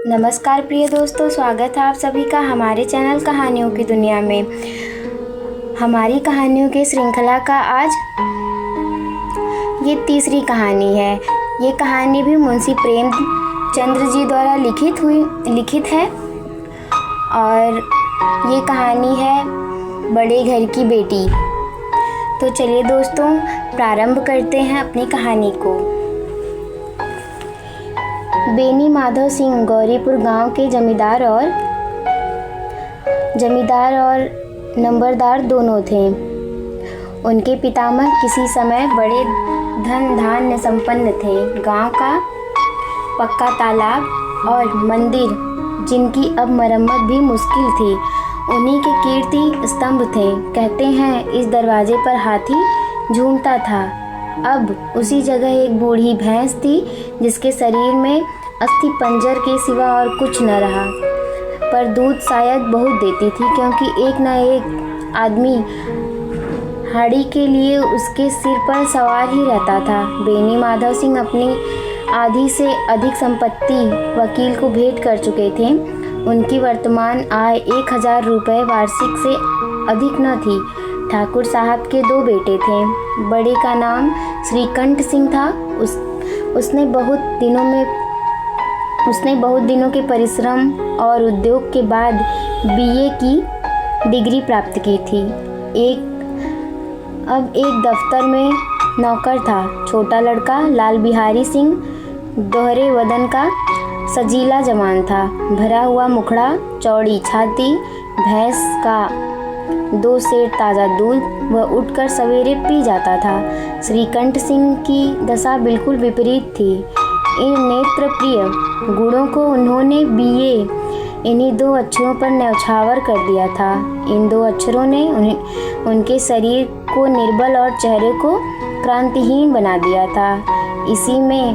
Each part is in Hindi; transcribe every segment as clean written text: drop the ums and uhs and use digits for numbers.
नमस्कार प्रिय दोस्तों, स्वागत है आप सभी का हमारे चैनल कहानियों की दुनिया में। हमारी कहानियों की श्रृंखला का आज ये तीसरी कहानी है। ये कहानी भी मुंशी प्रेमचंद्र जी द्वारा लिखित है और ये कहानी है बड़े घर की बेटी। तो चलिए दोस्तों, प्रारंभ करते हैं अपनी कहानी को। बेनी माधव सिंह गौरीपुर गांव के जमींदार और नंबरदार दोनों थे। उनके पितामह किसी समय बड़े धन धान्य संपन्न थे। गांव का पक्का तालाब और मंदिर, जिनकी अब मरम्मत भी मुश्किल थी, उन्हीं के कीर्ति स्तंभ थे। कहते हैं इस दरवाजे पर हाथी झूमता था। अब उसी जगह एक बूढ़ी भैंस थी, जिसके शरीर में अस्थि पंजर के सिवा और कुछ न रहा, पर दूध शायद बहुत देती थी, क्योंकि एक न एक आदमी हाड़ी के लिए उसके सिर पर सवार ही रहता था। बेनी माधव सिंह अपनी आधी से अधिक संपत्ति वकील को भेंट कर चुके थे। उनकी वर्तमान आय 1000 रुपये वार्षिक से अधिक न थी। ठाकुर साहब के 2 बेटे थे। बड़े का नाम श्रीकंठ सिंह था। उसने बहुत दिनों के परिश्रम और उद्योग के बाद बीए की डिग्री प्राप्त की थी। अब एक दफ्तर में नौकर था। छोटा लड़का लाल बिहारी सिंह दोहरे वदन का सजीला जवान था। भरा हुआ मुखड़ा, चौड़ी छाती, भैंस का 2 सेर ताज़ा दूध वह उठकर सवेरे पी जाता था। श्रीकंठ सिंह की दशा बिल्कुल विपरीत थी। इन नेत्र प्रिय गुणों को उन्होंने बीए इन्हीं 2 अक्षरों पर न्यौछावर कर दिया था। इन 2 अक्षरों ने उनके शरीर को निर्बल और चेहरे को क्रांतिहीन बना दिया था। इसी में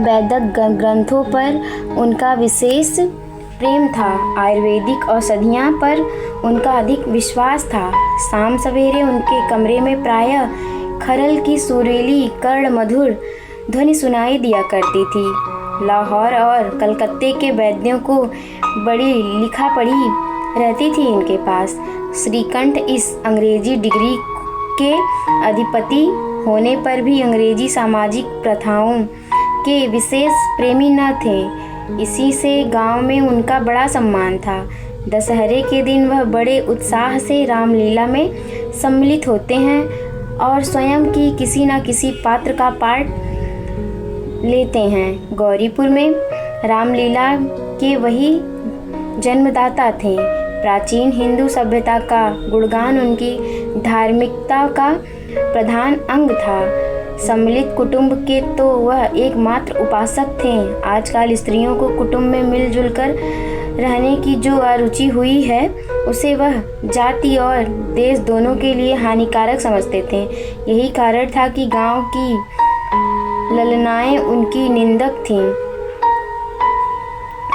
वैदिक ग्रंथों पर उनका विशेष प्रेम था। आयुर्वेदिक औषधियों पर उनका अधिक विश्वास था। शाम सवेरे उनके कमरे में प्रायः खरल की सुरीली कर्ण मधुर ध्वनि सुनाई दिया करती थी। लाहौर और कलकत्ते के वैद्यों को बड़ी लिखा पढ़ी रहती थी इनके पास। श्रीकंठ इस अंग्रेजी डिग्री के अधिपति होने पर भी अंग्रेजी सामाजिक प्रथाओं के विशेष प्रेमी न थे। इसी से गांव में उनका बड़ा सम्मान था। दशहरे के दिन वह बड़े उत्साह से रामलीला में सम्मिलित होते हैं और स्वयं की किसी न किसी पात्र का पाठ लेते हैं। गौरीपुर में रामलीला के वही जन्मदाता थे। प्राचीन हिंदू सभ्यता का गुणगान उनकी धार्मिकता का प्रधान अंग था। सम्मिलित कुटुंब के तो वह एकमात्र उपासक थे। आजकल स्त्रियों को कुटुंब में मिलजुल कर रहने की जो अरुचि हुई है, उसे वह जाति और देश दोनों के लिए हानिकारक समझते थे। यही कारण था कि गांव की ललनाएं उनकी निंदक थीं।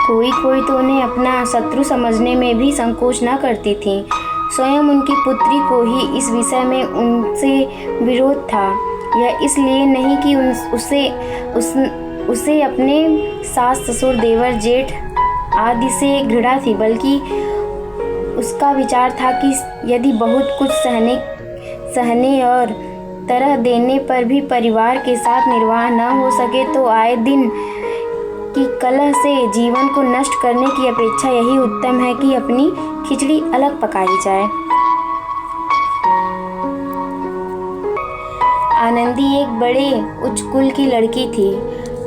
कोई तो उन्हें अपना शत्रु समझने में भी संकोच न करती थी। स्वयं उनकी पुत्री को ही इस विषय में उनसे विरोध था। यह इसलिए नहीं कि उसे अपने सास ससुर देवर जेठ आदि से घृणा थी, बल्कि उसका विचार था कि यदि बहुत कुछ सहने और तरह देने पर भी परिवार के साथ निर्वाह न हो सके, तो आए दिन की कलह से जीवन को नष्ट करने की अपेक्षा यही उत्तम है कि अपनी खिचड़ी अलग पकाई जाए। आनंदी एक बड़े उच्च कुल की लड़की थी।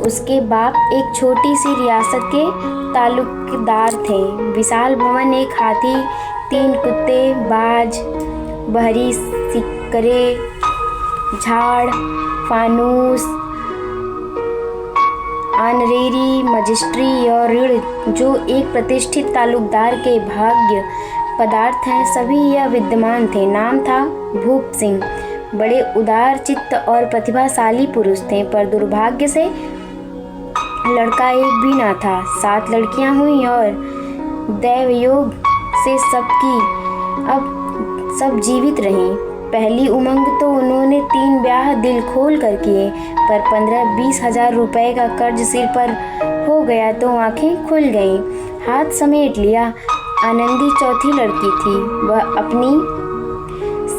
उसके बाप एक छोटी सी रियासत के तालुकदार थे। विशाल भवन, एक हाथी, 3 कुत्ते, बाज, बहरी सिकरे, झाड़, फानूस, आनरेरी, मजिस्ट्री और ऋण जो एक प्रतिष्ठित तालुकदार के भाग्य पदार्थ हैं, सभी यह विद्यमान थे। नाम था भूप सिंह। बड़े उदार चित्त और प्रतिभाशाली पुरुष थे, पर दुर्भाग्य से लड़का एक भी ना था। 7 लड़कियां हुई और दैवयोग से सब जीवित रहीं। पहली उमंग तो उन्होंने 3 ब्याह दिल खोल कर किए, पर 15-20 हजार रुपए का कर्ज सिर पर हो गया तो आंखें खुल गईं, हाथ समेट लिया। आनंदी चौथी लड़की थी। वह अपनी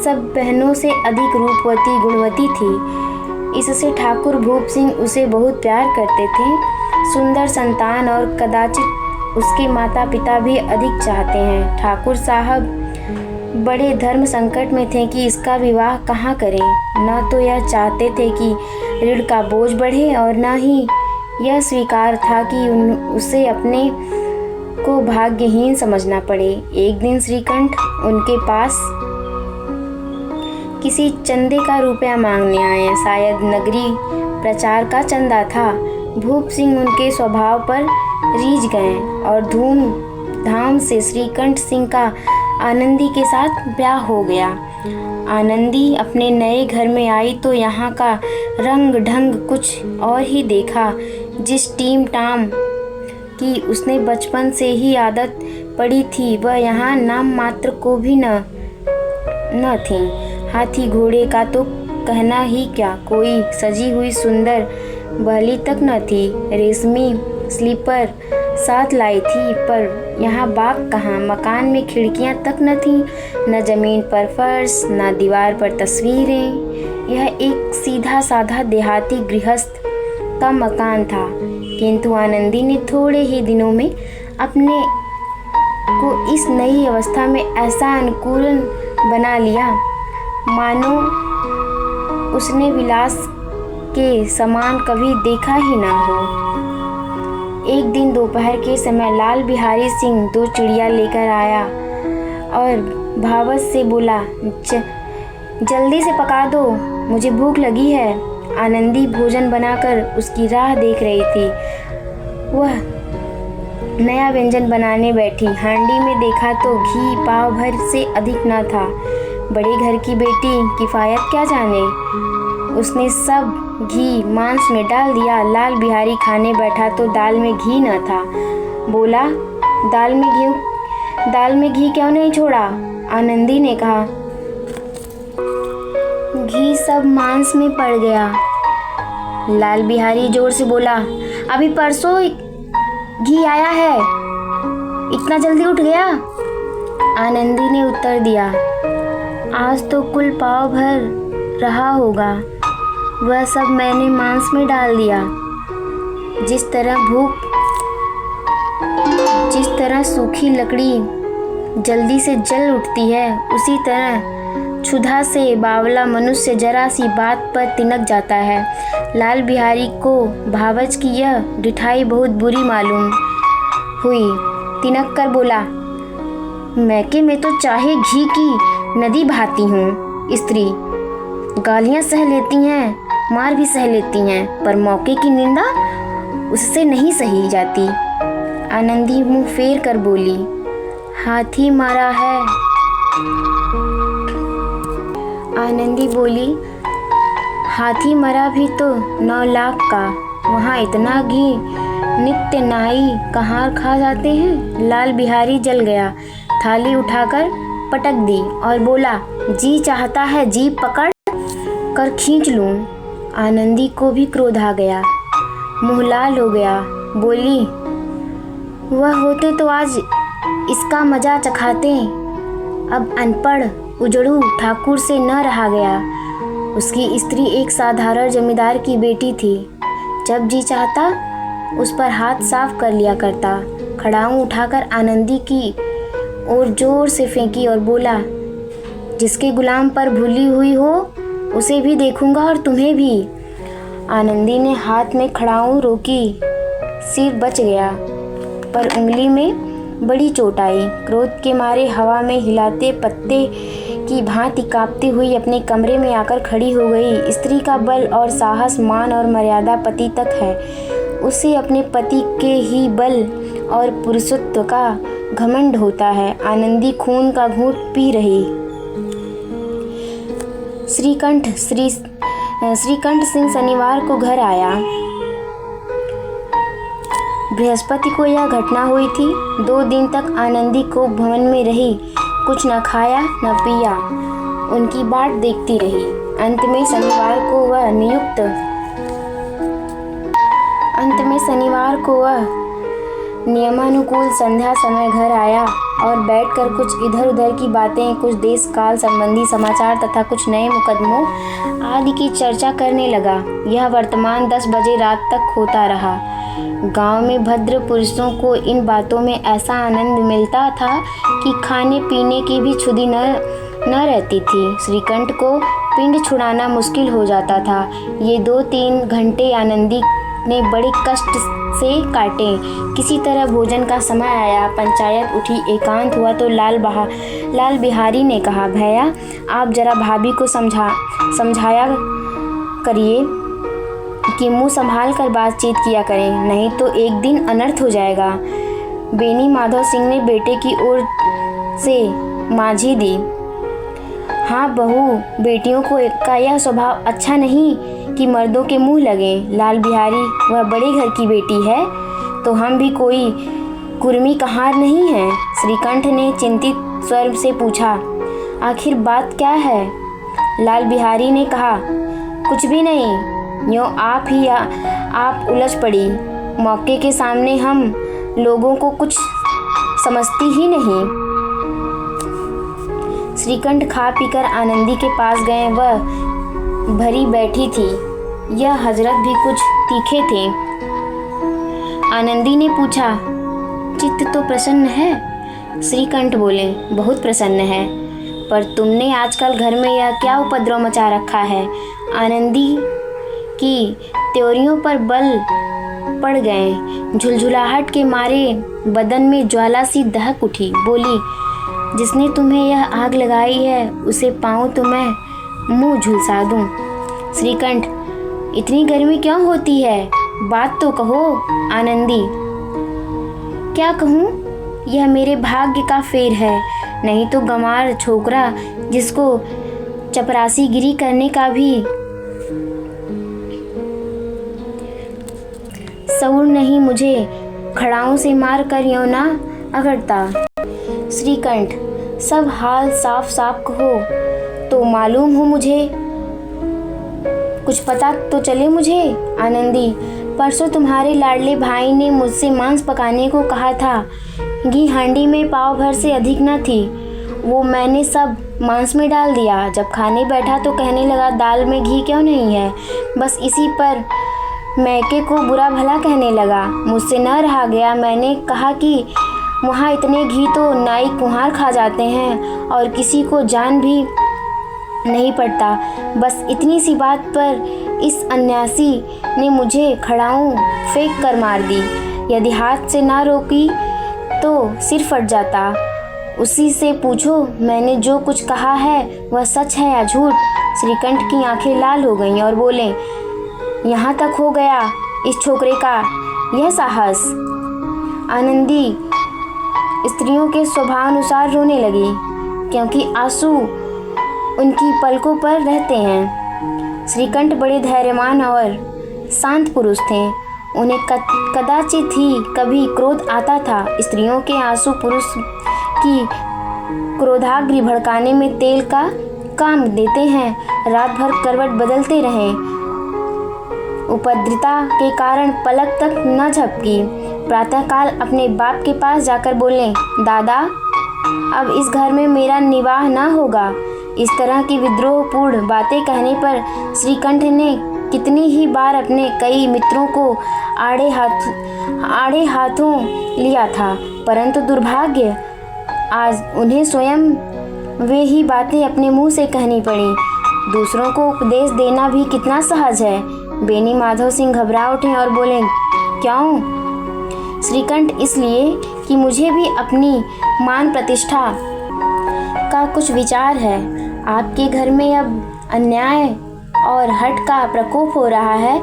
सब बहनों से अधिक रूपवती गुणवती थी। इससे ठाकुर भूप सिंह उसे बहुत प्यार करते थे। सुंदर संतान और कदाचित उसके माता पिता भी अधिक चाहते हैं। ठाकुर साहब बड़े धर्म संकट में थे कि इसका विवाह कहाँ करें। न तो यह चाहते थे कि ऋण का बोझ बढ़े और न ही यह स्वीकार था कि उसे अपने को भाग्यहीन समझना पड़े। एक दिन श्रीकंठ उनके पास किसी चंदे का रुपया मांगने आए। शायद नगरी प्रचार का चंदा था। भूप सिंह उनके स्वभाव पर रीझ गए और धूमधाम से श्रीकंठ सिंह का आनंदी के साथ ब्याह हो गया। आनंदी अपने नए घर में आई तो यहाँ का रंग ढंग कुछ और ही देखा। जिस टीम टाम की उसने बचपन से ही आदत पड़ी थी वह यहाँ नाम मात्र को भी न थी। हाथी घोड़े का तो कहना ही क्या, कोई सजी हुई सुंदर बहली तक न थी। रेशमी स्लीपर साथ लाई थी, पर यहाँ बाग कहाँ। मकान में खिड़कियाँ तक न थीं, न जमीन पर फर्श, न दीवार पर तस्वीरें। यह एक सीधा साधा देहाती गृहस्थ का मकान था, किंतु आनंदी ने थोड़े ही दिनों में अपने को इस नई अवस्था में ऐसा अनुकूल बना लिया मानो उसने विलास के समान कभी देखा ही ना हो। एक दिन दोपहर के समय लाल बिहारी सिंह 2 चिड़िया लेकर आया और भावत से बोला, जल्दी से पका दो, मुझे भूख लगी है। आनंदी भोजन बनाकर उसकी राह देख रही थी। वह नया व्यंजन बनाने बैठी। हांडी में देखा तो घी पाव भर से अधिक न था। बड़े घर की बेटी किफायत क्या जाने। उसने सब घी मांस में डाल दिया। लाल बिहारी खाने बैठा तो दाल में घी न था। बोला, दाल में घी क्यों नहीं छोड़ा? आनंदी ने कहा, घी सब मांस में पड़ गया। लाल बिहारी जोर से बोला, अभी परसों घी आया है, इतना जल्दी उठ गया? आनंदी ने उत्तर दिया, आज तो कुल पाव भर रहा होगा, वह सब मैंने मांस में डाल दिया। जिस तरह सूखी लकड़ी जल्दी से जल उठती है, उसी तरह क्षुधा से बावला मनुष्य जरा सी बात पर तिनक जाता है। लाल बिहारी को भावच की यह डिठाई बहुत बुरी मालूम हुई। तिनक कर बोला, मैके में तो चाहे घी की नदी बहाती हूँ। स्त्री गालियाँ सह लेती हैं, मार भी सह लेती हैं, पर मौके की निंदा उससे नहीं सही जाती। आनंदी मुंह फेर कर बोली, हाथी मारा है। आनंदी बोली, हाथी मरा भी तो 9 लाख का, वहाँ इतना घी नित्य नाई कहाँ खा जाते हैं। लाल बिहारी जल गया। थाली उठाकर पटक दी और बोला, जी चाहता है जीभ पकड़ कर खींच लूं। आनंदी को भी क्रोध आ गया, मुँह लाल हो गया। बोली, वह होते तो आज इसका मजा चखाते। अब अनपढ़ उजड़ू ठाकुर से न रहा गया। उसकी स्त्री एक साधारण जमींदार की बेटी थी। जब जी चाहता उस पर हाथ साफ कर लिया करता। खड़ाऊं उठाकर आनंदी की ओर जोर से फेंकी और बोला, जिसके गुलाम पर भूली हुई हो उसे भी देखूंगा और तुम्हें भी। आनंदी ने हाथ में खड़ाऊं रोकी, सिर बच गया, पर उंगली में बड़ी चोट आई। क्रोध के मारे हवा में हिलाते पत्ते की भांति कांपती हुई अपने कमरे में आकर खड़ी हो गई। स्त्री का बल और साहस, मान और मर्यादा पति तक है। उसे अपने पति के ही बल और पुरुषत्व का घमंड होता है। आनंदी खून का घूंट पी रही। श्रीकंठ सिंह शनिवार को घर आया। बृहस्पति को यह घटना हुई थी। 2 दिन तक आनंदी को भवन में रही, कुछ न खाया न पिया, उनकी बाट देखती रही। अंत में में शनिवार को वह नियमानुकूल संध्या समय घर आया और बैठकर कुछ इधर उधर की बातें, कुछ देश काल संबंधी समाचार तथा कुछ नए मुकदमों आदि की चर्चा करने लगा। यह वर्तमान 10 बजे रात तक होता रहा। गांव में भद्र पुरुषों को इन बातों में ऐसा आनंद मिलता था कि खाने पीने की भी क्षुधि न रहती थी। श्रीकंठ को पिंड छुड़ाना मुश्किल हो जाता था। ये 2-3 घंटे आनंदी ने बड़े कष्ट से काटे। किसी तरह भोजन का समय आया, पंचायत उठी, एकांत हुआ तो लाल बिहारी ने कहा, भैया आप जरा भाभी को समझाया करिए कि मुंह संभाल कर बातचीत किया करें, नहीं तो एक दिन अनर्थ हो जाएगा। बेनी माधव सिंह ने बेटे की ओर से माझी दी। हाँ बहू, बेटियों का यह स्वभाव अच्छा नहीं कि मर्दों के मुंह लगे। लाल बिहारी वह बड़े घर की बेटी है, तो हम भी कोई कुर्मी कहार नहीं हैं। श्रीकंठ ने चिंतित स्वर से पूछा, आखिर बात क्या है? लाल बिहारी ने कहा, कुछ भी नहीं, यूँ आप उलझ पड़ी। मौके के सामने हम लोगों को कुछ समझती ही नहीं। श्रीकंठ खा पीकर आनंदी के पास गए। वह भरी बैठी थी। यह हजरत भी कुछ तीखे थे। आनंदी ने पूछा, चित्त तो प्रसन्न है? श्रीकंठ बोले, बहुत प्रसन्न है, पर तुमने आजकल घर में यह क्या उपद्रव मचा रखा है? आनंदी की त्योरियों पर बल पड़ गए। झुलझुलाहट के मारे बदन में ज्वाला सी दहक उठी। बोली, जिसने तुम्हें यह आग लगाई है उसे पाऊं तो मैं मुंह झुलसा दूं। श्रीकंठ, इतनी गर्मी क्यों होती है? बात तो कहो। आनंदी, क्या कहूँ? यह मेरे भाग्य का फेर है, नहीं तो गंवार छोकरा जिसको चपरासीगिरी करने का भी सऊर नहीं, मुझे खड़ाओं से मार कर यूं ना अगड़ता। श्रीकंठ, सब हाल साफ साफ कहो तो मालूम हो मुझे, कुछ पता तो चले मुझे। आनंदी, परसों तुम्हारे लाडले भाई ने मुझसे मांस पकाने को कहा था। घी हांडी में पाव भर से अधिक न थी, वो मैंने सब मांस में डाल दिया। जब खाने बैठा तो कहने लगा, दाल में घी क्यों नहीं है? बस इसी पर मैके को बुरा भला कहने लगा। मुझसे न रहा गया। मैंने कहा कि वहाँ इतने घी तो नाई कुम्हार खा जाते हैं और किसी को जान भी नहीं पड़ता। बस इतनी सी बात पर इस अन्यासी ने मुझे खड़ाऊं फेंक कर मार दी। यदि हाथ से ना रोकी तो सिर फट जाता। उसी से पूछो मैंने जो कुछ कहा है वह सच है या झूठ। श्रीकंठ की आंखें लाल हो गईं और बोले, यहाँ तक हो गया इस छोकरे का यह साहस। आनंदी स्त्रियों के स्वभावानुसार रोने लगी, क्योंकि आंसू उनकी पलकों पर रहते हैं। श्रीकंठ बड़े धैर्यवान और शांत पुरुष थे। उन्हें कदाचित ही कभी क्रोध आता था। स्त्रियों के आंसू पुरुष की क्रोधाग्नि भड़काने में तेल का काम देते हैं। रात भर करवट बदलते रहे, उपद्रता के कारण पलक तक न झपकी। प्रातःकाल अपने बाप के पास जाकर बोले, दादा अब इस घर में मेरा निवाह न होगा। इस तरह की विद्रोहपूर्ण बातें कहने पर श्रीकंठ ने कितनी ही बार अपने कई मित्रों को आड़े हाथों लिया था, परंतु दुर्भाग्य आज उन्हें स्वयं वे ही बातें अपने मुंह से कहनी पड़ी। दूसरों को उपदेश देना भी कितना सहज है। बेनी माधव सिंह घबरा उठे और बोले, क्यों? श्रीकंठ, इसलिए कि मुझे भी अपनी मान प्रतिष्ठा का कुछ विचार है। आपके घर में अब अन्याय और हठ का प्रकोप हो रहा है।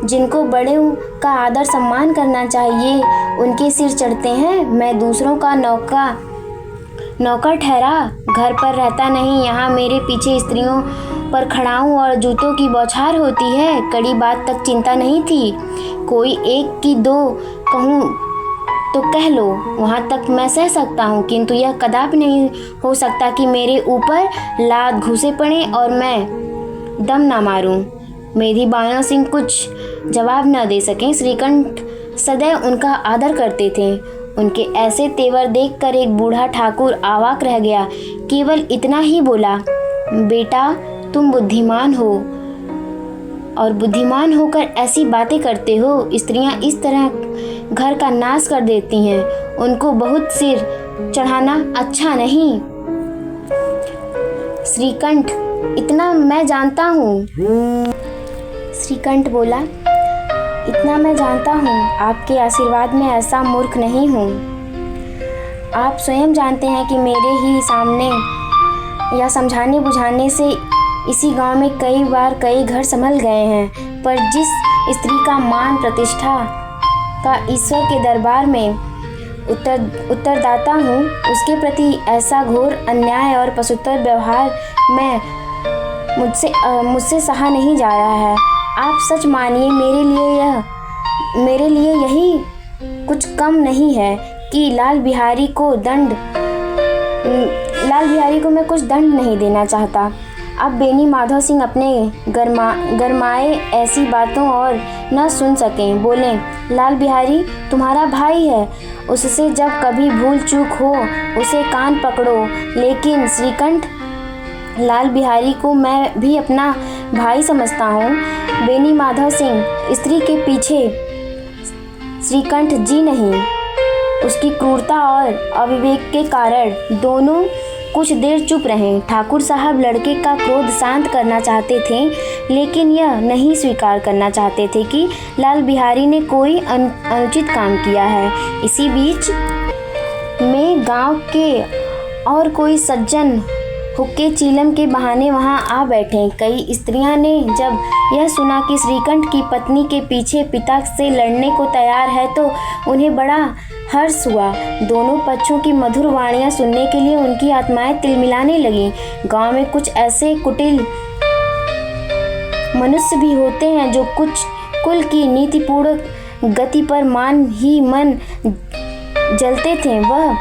जिनको बड़ों का आदर सम्मान करना चाहिए उनके सिर चढ़ते हैं। मैं दूसरों का नौकर ठहरा घर पर रहता नहीं। यहाँ मेरे पीछे स्त्रियों पर खड़ाऊं और जूतों की बौछार होती है। कड़ी बात तक चिंता नहीं थी। कोई एक की दो कहूँ तो कह लो, वहाँ तक मैं सह सकता हूँ, किंतु यह कदापि नहीं हो सकता कि मेरे ऊपर लात घुसे पड़े और मैं दम ना मारूं। मेरी बाना सिंह कुछ जवाब न दे सके। श्रीकंठ सदैव उनका आदर करते थे। उनके ऐसे तेवर देखकर एक बूढ़ा ठाकुर अवाक रह गया। केवल इतना ही बोला, बेटा तुम बुद्धिमान हो और बुद्धिमान होकर ऐसी बातें करते हो। स्त्रियां इस तरह घर का नाश कर देती हैं, उनको बहुत सिर चढ़ाना अच्छा नहीं। श्रीकंठ, इतना मैं जानता हूँ। श्रीकंठ बोला, इतना मैं जानता हूँ, आपके आशीर्वाद में ऐसा मूर्ख नहीं हूँ। आप स्वयं जानते हैं कि मेरे ही सामने या समझाने बुझाने से इसी गांव में कई बार कई घर संभल गए हैं, पर जिस स्त्री का मान प्रतिष्ठा का ईश्वर के दरबार में उत्तरदाता हूँ, उसके प्रति ऐसा घोर अन्याय और पशुत्तर व्यवहार मुझसे सहा नहीं जा रहा है। आप सच मानिए, मेरे लिए यही कुछ कम नहीं है कि लाल बिहारी को मैं कुछ दंड नहीं देना चाहता। अब बेनी माधव सिंह अपने गरमाए ऐसी बातों और न सुन सके, बोले, लाल बिहारी तुम्हारा भाई है, उससे जब कभी भूल चूक हो उसे कान पकड़ो। लेकिन श्रीकंठ, लाल बिहारी को मैं भी अपना भाई समझता हूँ। बेनी माधव सिंह, स्त्री के पीछे श्रीकंठ जी नहीं, उसकी क्रूरता और अविवेक के कारण दोनों कुछ देर चुप रहे। ठाकुर साहब लड़के का क्रोध शांत करना चाहते थे, लेकिन यह नहीं स्वीकार करना चाहते थे कि लाल बिहारी ने कोई अनुचित काम किया है। इसी बीच में गांव के और कोई सज्जन हुक्के चीलम के बहाने वहां आ बैठे। कई स्त्रियां ने जब यह सुना कि श्रीकंठ की पत्नी के पीछे पिता से लड़ने को तैयार है तो उन्हें बड़ा हर्ष हुआ। दोनों पक्षों की मधुर वाणियां सुनने के लिए उनकी आत्माएं तिलमिलाने लगीं। गांव में कुछ ऐसे कुटिल मनुष्य भी होते हैं जो कुछ कुल की नीतिपूर्ण गति पर मन जलते थे। वह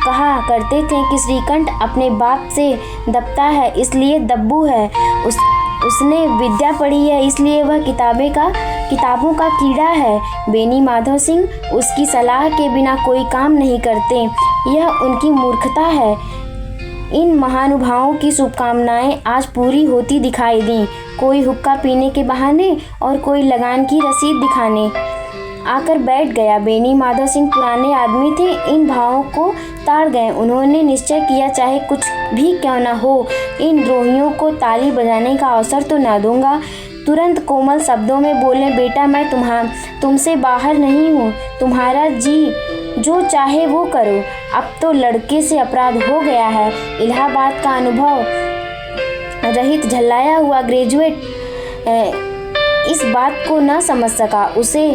कहा करते थे कि श्रीकंठ अपने बाप से दबता है इसलिए दब्बू है, उसने विद्या पढ़ी है इसलिए वह किताबों का कीड़ा है। बेनी माधव सिंह उसकी सलाह के बिना कोई काम नहीं करते, यह उनकी मूर्खता है। इन महानुभावों की शुभकामनाएं आज पूरी होती दिखाई दी। कोई हुक्का पीने के बहाने और कोई लगान की रसीद दिखाने आकर बैठ गया। बेनी माधव सिंह पुराने आदमी थे, इन भावों को ताड़ गए। उन्होंने निश्चय किया, चाहे कुछ भी क्यों न हो, इन द्रोहियों को ताली बजाने का अवसर तो न दूंगा। तुरंत कोमल शब्दों में बोले, बेटा मैं तुमसे बाहर नहीं हूँ, तुम्हारा जी जो चाहे वो करो। अब तो लड़के से अपराध हो गया है। इलाहाबाद का अनुभव रहित झल्लाया हुआ ग्रेजुएट इस बात को न समझ सका। उसे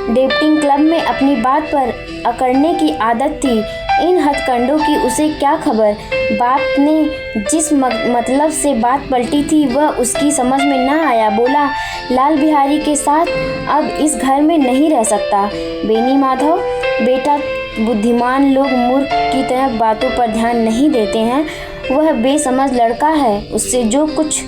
डेबटिंग क्लब में अपनी बात पर अकड़ने की आदत थी। इन हथकंडों की उसे क्या खबर। बाप ने जिस मतलब से बात पलटी थी वह उसकी समझ में न आया। बोला, लाल बिहारी के साथ अब इस घर में नहीं रह सकता। बेनी माधव, बेटा बुद्धिमान लोग मूर्ख की तरह बातों पर ध्यान नहीं देते हैं। वह बेसमझ लड़का है, उससे जो कुछ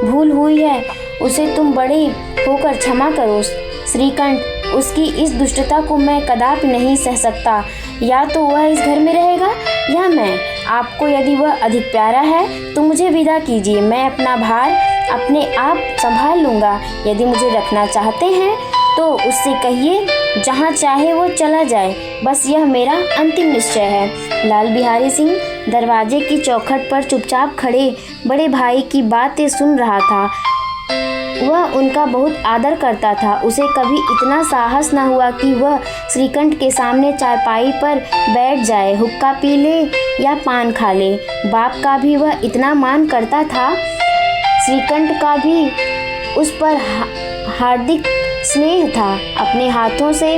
भूल हुई है उसे तुम बड़े होकर क्षमा करो। श्रीकंठ, उसकी इस दुष्टता को मैं कदापि नहीं सह सकता। या तो वह इस घर में रहेगा या मैं। आपको यदि वह अधिक प्यारा है तो मुझे विदा कीजिए, मैं अपना भार अपने आप संभाल लूँगा। यदि मुझे रखना चाहते हैं तो उससे कहिए जहाँ चाहे वो चला जाए, बस यह मेरा अंतिम निश्चय है। लाल बिहारी सिंह दरवाजे की चौखट पर चुपचाप खड़े बड़े भाई की बातें सुन रहा था। वह उनका बहुत आदर करता था। उसे कभी इतना साहस न हुआ कि वह श्रीकंठ के सामने चारपाई पर बैठ जाए, हुक्का पी ले या पान खा ले। बाप का भी वह इतना मान करता था, श्रीकंठ का भी उस पर हार्दिक स्नेह था। अपने हाथों से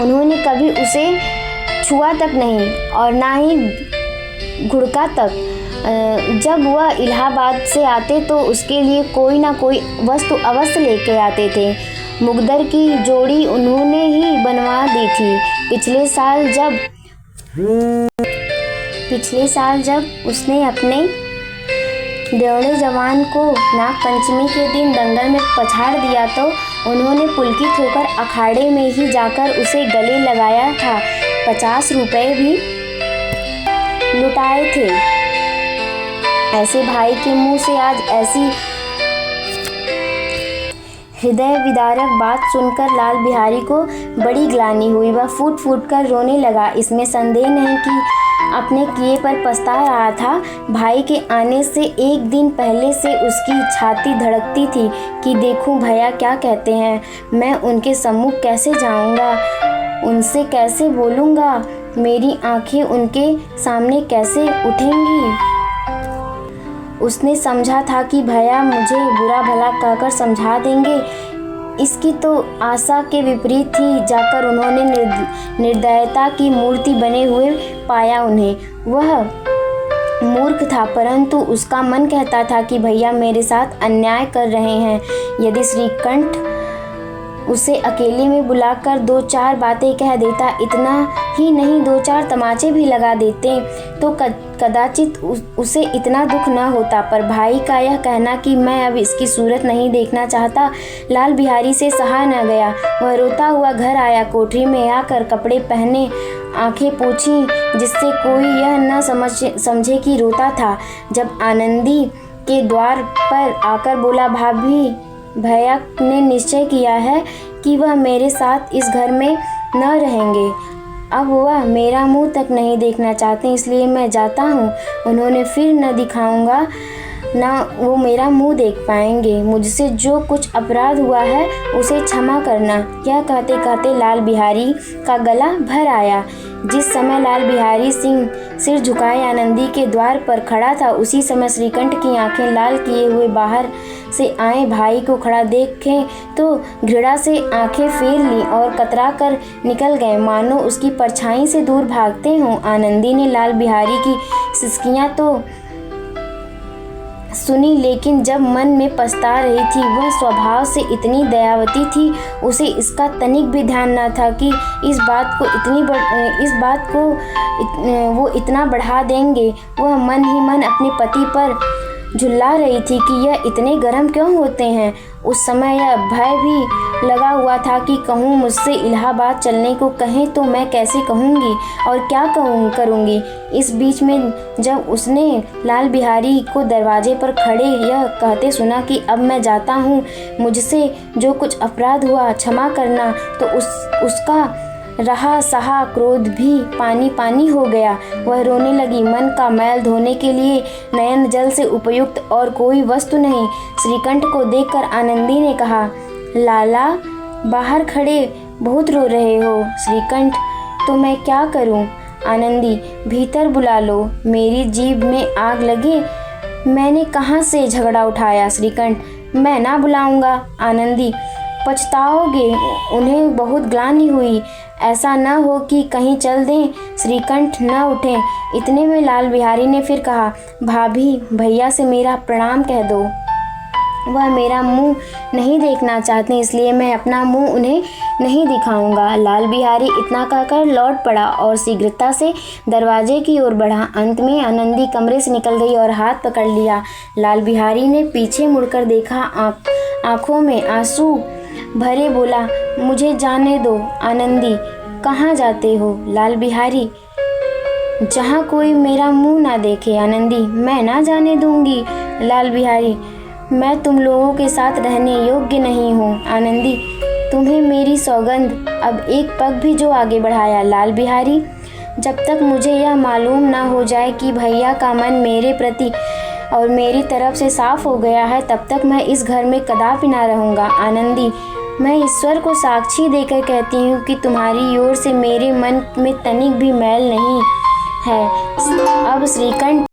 उन्होंने कभी उसे छुआ तक नहीं और ना ही घुड़का तक। जब वह इलाहाबाद से आते तो उसके लिए कोई ना कोई वस्तु अवश्य लेके आते थे। मुकद्दर की जोड़ी उन्होंने ही बनवा दी थी। पिछले साल जब उसने अपने देवड़े जवान को नाग पंचमी के दिन दंगल में पछाड़ दिया तो उन्होंने पुलकित होकर अखाड़े में ही जाकर उसे गले लगाया था। 50 रुपए भी लुटाए थे। ऐसे भाई के मुंह से आज ऐसी हृदय विदारक बात सुनकर लाल बिहारी को बड़ी ग्लानि हुई। वह फूट फूट कर रोने लगा। इसमें संदेह नहीं कि अपने किए पर पछता रहा था। भाई के आने से एक दिन पहले से उसकी छाती धड़कती थी कि देखूं भैया क्या कहते हैं, मैं उनके सम्मुख कैसे जाऊंगा, उनसे कैसे बोलूंगा, मेरी आंखें उनके सामने कैसे उठेंगी। उसने समझा था कि भैया मुझे बुरा भला कहकर समझा देंगे। इसकी तो आशा के विपरीत थी। जाकर उन्होंने निर्दयता की मूर्ति बने हुए पाया उन्हें। वह मूर्ख था, परंतु उसका मन कहता था कि भैया मेरे साथ अन्याय कर रहे हैं। यदि श्रीकंठ उसे अकेले में बुलाकर 2-4 बातें कह देता, इतना ही नहीं 2-4 तमाचे भी लगा देते तो कदाचित उसे इतना दुख न होता। पर भाई का यह कहना कि मैं अब इसकी सूरत नहीं देखना चाहता, लाल बिहारी से सहा न गया। वह रोता हुआ घर आया। कोठरी में आकर कपड़े पहने, आंखें पोंछी, जिससे कोई यह न समझे कि रोता था। जब आनंदी के द्वार पर आकर बोला, भाभी भैया ने निश्चय किया है कि वह मेरे साथ इस घर में न रहेंगे। अब वह मेरा मुंह तक नहीं देखना चाहते, इसलिए मैं जाता हूँ। उन्होंने फिर न दिखाऊंगा, न वो मेरा मुंह देख पाएंगे। मुझसे जो कुछ अपराध हुआ है उसे क्षमा करना। यह कहते कहते लाल बिहारी का गला भर आया। जिस समय लाल बिहारी सिंह सिर झुकाए आनंदी के द्वार पर खड़ा था, उसी समय श्रीकंठ की आंखें लाल किए हुए बाहर से आए भाई को खड़ा देखे तो घृणा से आंखें फेर ली और कतरा कर निकल गए, मानो उसकी परछाई से दूर भागते हों। आनंदी ने लाल बिहारी की सिसकियां तो सुनी, लेकिन जब मन में पछता रही थी, वह स्वभाव से इतनी दयावती थी, उसे इसका तनिक भी ध्यान न था कि इस बात को वो इतना बढ़ा देंगे। वह मन ही मन अपने पति पर झुल्ला रही थी कि यह इतने गर्म क्यों होते हैं। उस समय यह भय भी लगा हुआ था कि कहूँ मुझसे इलाहाबाद चलने को कहें तो मैं कैसे कहूँगी और क्या करूँगी। इस बीच में जब उसने लाल बिहारी को दरवाजे पर खड़े यह कहते सुना कि अब मैं जाता हूँ, मुझसे जो कुछ अपराध हुआ क्षमा करना, तो उसका रहा सहा क्रोध भी पानी पानी हो गया। वह रोने लगी। मन का मैल धोने के लिए नयन जल से उपयुक्त और कोई वस्तु नहीं। श्रीकंठ को देखकर आनंदी ने कहा, लाला बाहर खड़े बहुत रो रहे हो। श्रीकंठ, तो मैं क्या करूं? आनंदी, भीतर बुला लो, मेरी जीभ में आग लगे, मैंने कहाँ से झगड़ा उठाया। श्रीकंठ, मैं ना बुलाऊंगा। आनंदी, पछताओगे, उन्हें बहुत ग्लानि हुई, ऐसा न हो कि कहीं चल दें। श्रीकंठ न उठे। इतने में लाल बिहारी ने फिर कहा, भाभी भैया से मेरा प्रणाम कह दो, वह मेरा मुंह नहीं देखना चाहते, इसलिए मैं अपना मुंह उन्हें नहीं दिखाऊंगा। लाल बिहारी इतना कहकर लौट पड़ा और शीघ्रता से दरवाजे की ओर बढ़ा। अंत में आनंदी कमरे से निकल गई और हाथ पकड़ लिया। लाल बिहारी ने पीछे मुड़कर देखा, आंखों में आंसू भरे बोला, मुझे जाने दो। आनंदी, कहाँ जाते हो? लाल बिहारी, जहाँ कोई मेरा मुंह ना देखे। आनंदी, मैं ना जाने दूंगी। लाल बिहारी, मैं तुम लोगों के साथ रहने योग्य नहीं हूँ। आनंदी, तुम्हें मेरी सौगंध, अब एक पग भी जो आगे बढ़ाया। लाल बिहारी, जब तक मुझे यह मालूम ना हो जाए कि भैया का मन मेरे प्रति और मेरी तरफ से साफ हो गया है, तब तक मैं इस घर में कदापि ना रहूँगा। आनंदी, मैं ईश्वर को साक्षी देकर कहती हूँ कि तुम्हारी ओर से मेरे मन में तनिक भी मैल नहीं है। अब श्रीकंठ